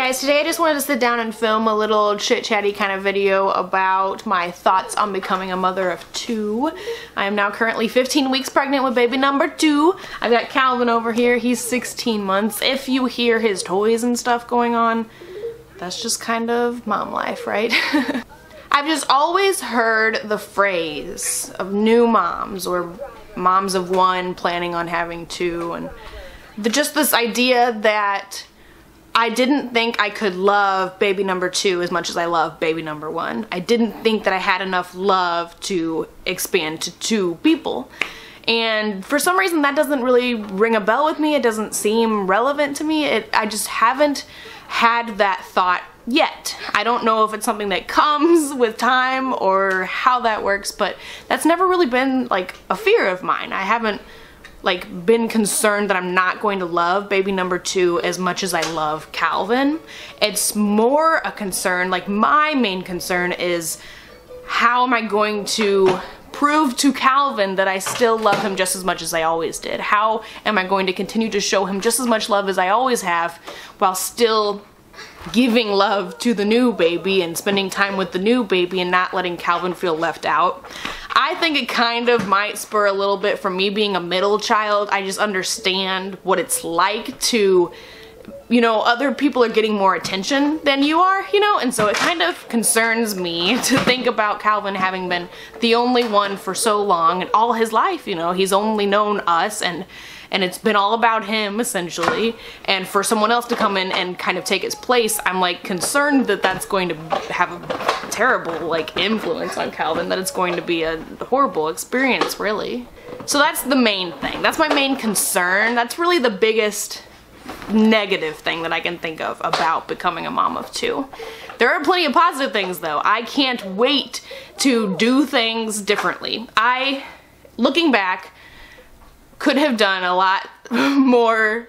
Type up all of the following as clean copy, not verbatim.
guys, today I just wanted to sit down and film a little chit-chatty kind of video about my thoughts on becoming a mother of 2. I am now currently 15 weeks pregnant with baby number 2. I've got Calvin over here, he's 16 months. If you hear his toys and stuff going on, that's just kind of mom life, right? I've just always heard the phrase of new moms or moms of 1 planning on having 2, and just this idea that I didn't think I could love baby number 2 as much as I love baby number 1. I didn't think that I had enough love to expand to 2 people. And for some reason that doesn't really ring a bell with me. It doesn't seem relevant to me. I just haven't had that thought yet. I don't know if it's something that comes with time or how that works, but that's never really been like a fear of mine. I haven't like been concerned that I'm not going to love baby number 2 as much as I love Calvin. It's more a concern, like my main concern is how am I going to prove to Calvin that I still love him just as much as I always did? How am I going to continue to show him just as much love as I always have while still giving love to the new baby and spending time with the new baby and not letting Calvin feel left out? I think it kind of might spur a little bit from me being a middle child. I just understand what it's like to, you know, other people are getting more attention than you are, you know, and so it kind of concerns me to think about Calvin having been the only one for so long and all his life, you know, he's only known us and it's been all about him essentially, and for someone else to come in and kind of take his place, I'm like concerned that that's going to have a terrible like influence on Calvin, that it's going to be a horrible experience really. So that's the main thing. That's my main concern. That's really the biggest negative thing that I can think of about becoming a mom of 2. There are plenty of positive things though. I can't wait to do things differently. Looking back, could have done a lot more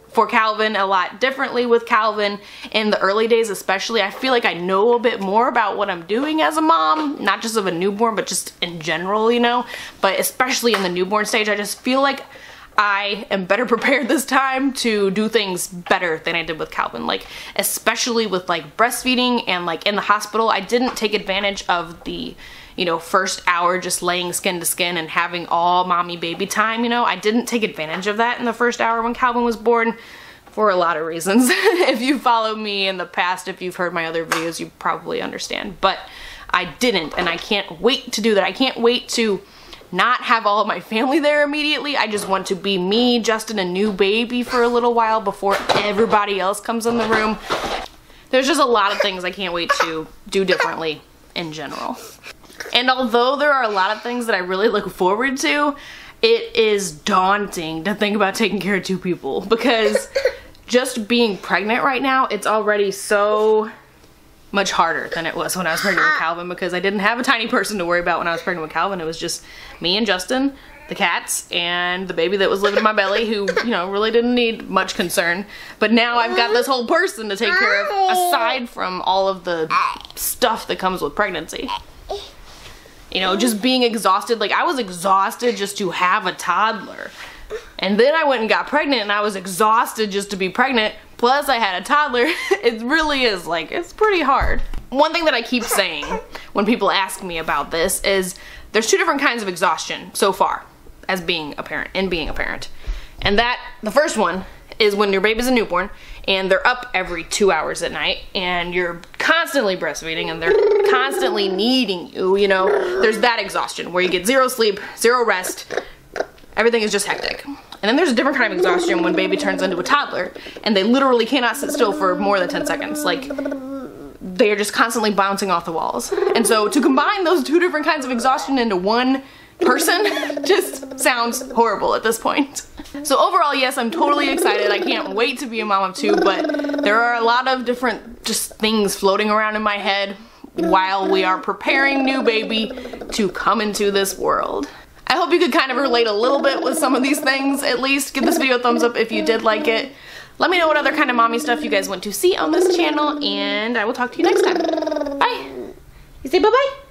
for Calvin, a lot differently with Calvin in the early days especially. I feel like I know a bit more about what I'm doing as a mom, not just of a newborn, but just in general, you know, but especially in the newborn stage, I just feel like I am better prepared this time to do things better than I did with Calvin, like especially with like breastfeeding and like in the hospital. I didn't take advantage of the, you know, first hour just laying skin to skin and having all mommy baby time, you know. I didn't take advantage of that in the first hour when Calvin was born for a lot of reasons. If you follow me in the past, if you've heard my other videos, you probably understand, but I didn't, and I can't wait to do that. I can't wait to not have all of my family there immediately. I just want to be me, Justin, a new baby for a little while before everybody else comes in the room. There's just a lot of things I can't wait to do differently in general. And although there are a lot of things that I really look forward to, it is daunting to think about taking care of 2 people, because just being pregnant right now, it's already so much harder than it was when I was pregnant with Calvin, because I didn't have a tiny person to worry about when I was pregnant with Calvin. It was just me and Justin, the cats, and the baby that was living in my belly who, you know, really didn't need much concern. But now I've got this whole person to take care of aside from all of the stuff that comes with pregnancy. You know, just being exhausted. Like, I was exhausted just to have a toddler. And then I went and got pregnant and I was exhausted just to be pregnant. Plus I had a toddler. It really is like, it's pretty hard. One thing that I keep saying when people ask me about this is there's 2 different kinds of exhaustion so far as being a parent, And that, the first one is when your baby's a newborn and they're up every 2 hours at night and you're constantly breastfeeding and they're constantly needing you, you know. There's that exhaustion where you get 0 sleep, 0 rest, everything is just hectic. And then there's a different kind of exhaustion when baby turns into a toddler and they literally cannot sit still for more than 10 seconds. Like, they are just constantly bouncing off the walls. And so to combine those 2 different kinds of exhaustion into one person just sounds horrible at this point. So overall, yes, I'm totally excited. I can't wait to be a mom of 2, but there are a lot of different just things floating around in my head while we are preparing new baby to come into this world. I hope you could kind of relate a little bit with some of these things. At least give this video a thumbs up if you did like it. Let me know what other kind of mommy stuff you guys want to see on this channel, and I will talk to you next time. Bye! You say bye-bye?